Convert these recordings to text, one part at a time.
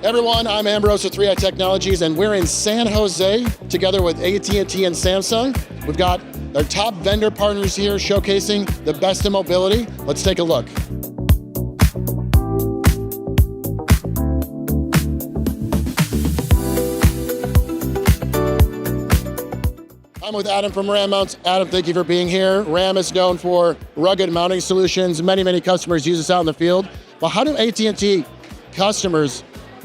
Everyone, I'm Ambrose with 3i Technologies, and we're in San Jose together with AT&T and Samsung. We've got our top vendor partners here showcasing the best in mobility. Let's take a look. I'm with Adam from Ram Mounts. Adam, thank you for being here. Ram is known for rugged mounting solutions. Many customers use this out in the field. But how do AT&T customers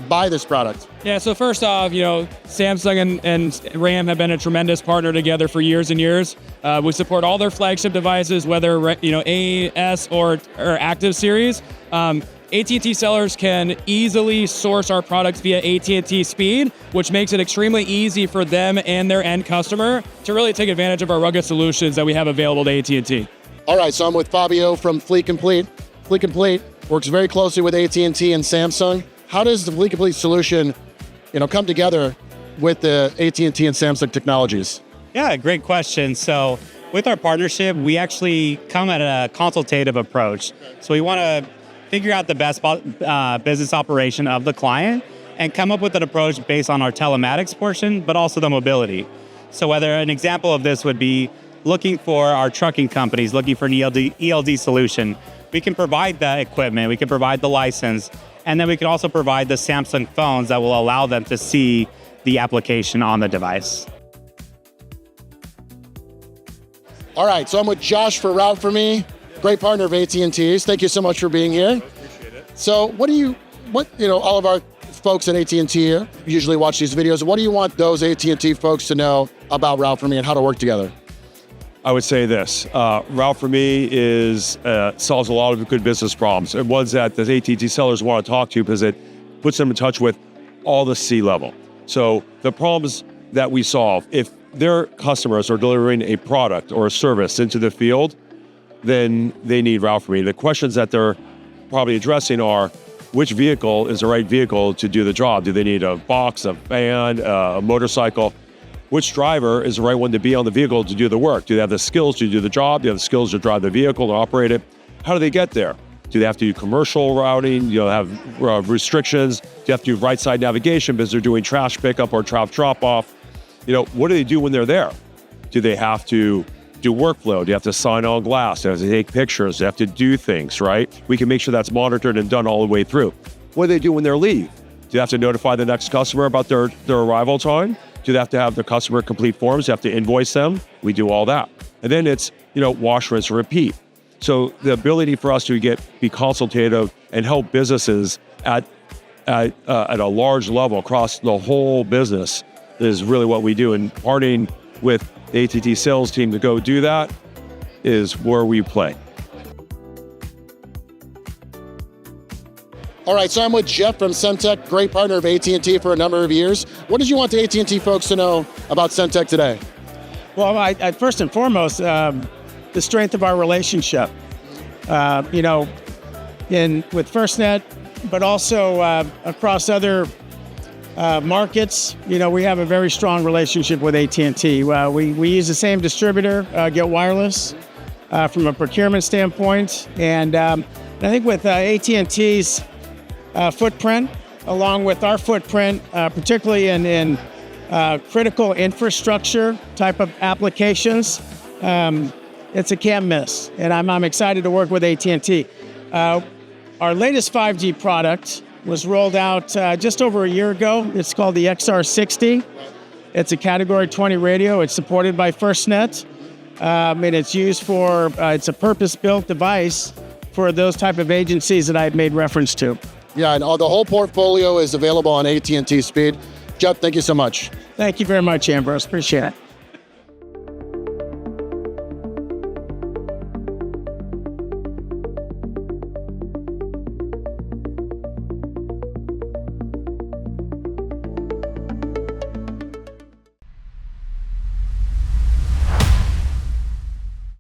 buy this product? Yeah, so first off, Samsung and Ram have been a tremendous partner together for years and years. We support all their flagship devices, whether AS or Active Series. AT&T sellers can easily source our products via AT&T Speed, which makes it extremely easy for them and their end customer to really take advantage of our rugged solutions that we have available to AT&T. All right, so I'm with Fabio from Fleet Complete. Fleet Complete works very closely with AT&T and Samsung. How does the Fleet Complete solution, come together with the AT&T and Samsung technologies? Yeah, great question. So with our partnership, we actually come at a consultative approach. So we want to figure out the best business operation of the client and come up with an approach based on our telematics portion, but also the mobility. So whether an example of this would be looking for our trucking companies, looking for an ELD solution, we can provide the equipment, we can provide the license, and then we can also provide the Samsung phones that will allow them to see the application on the device. All right, so I'm with Josh for Route For Me, great partner of AT&T's. Thank you so much for being here. Appreciate it. So all of our folks at AT&T usually watch these videos. What do you want those AT&T folks to know about Route For Me and how to work together? I would say this, Route For Me solves a lot of good business problems, and ones that the AT&T sellers want to talk to because it puts them in touch with all the C-level. So the problems that we solve, if their customers are delivering a product or a service into the field, then they need Route For Me. The questions that they're probably addressing are, which vehicle is the right vehicle to do the job? Do they need a box, a van, a motorcycle? Which driver is the right one to be on the vehicle to do the work? Do they have the skills to do the job? Do they have the skills to drive the vehicle and operate it? How do they get there? Do they have to do commercial routing? Have restrictions? Do you have to do right side navigation because they're doing trash pickup or trash drop off? What do they do when they're there? Do they have to do workflow? Do you have to sign on glass? Do you have to take pictures? Do you have to do things, right? We can make sure that's monitored and done all the way through. What do they do when they're leave? Do you have to notify the next customer about their arrival time? Do they have to have the customer complete forms? Do you have to invoice them? We do all that. And then it's, wash, rinse, repeat. So the ability for us to be consultative and help businesses at a large level across the whole business is really what we do. And partnering with the AT&T sales team to go do that is where we play. All right, so I'm with Jeff from Semtech, great partner of AT&T for a number of years. What did you want the AT&T folks to know about Semtech today? Well, I first and foremost, the strength of our relationship, with FirstNet, but also across other markets. We have a very strong relationship with AT&T. We use the same distributor, Get Wireless, from a procurement standpoint. And I think with AT&T's footprint, along with our footprint, particularly in critical infrastructure type of applications, it's a can't miss. And I'm excited to work with AT&T. Our latest 5G product was rolled out just over a year ago. It's called the XR60. It's a Category 20 radio. It's supported by FirstNet. And it's used it's a purpose-built device for those type of agencies that I had made reference to. Yeah, and the whole portfolio is available on AT&T Speed. Jeff, thank you so much. Thank you very much, Ambrose. Appreciate it.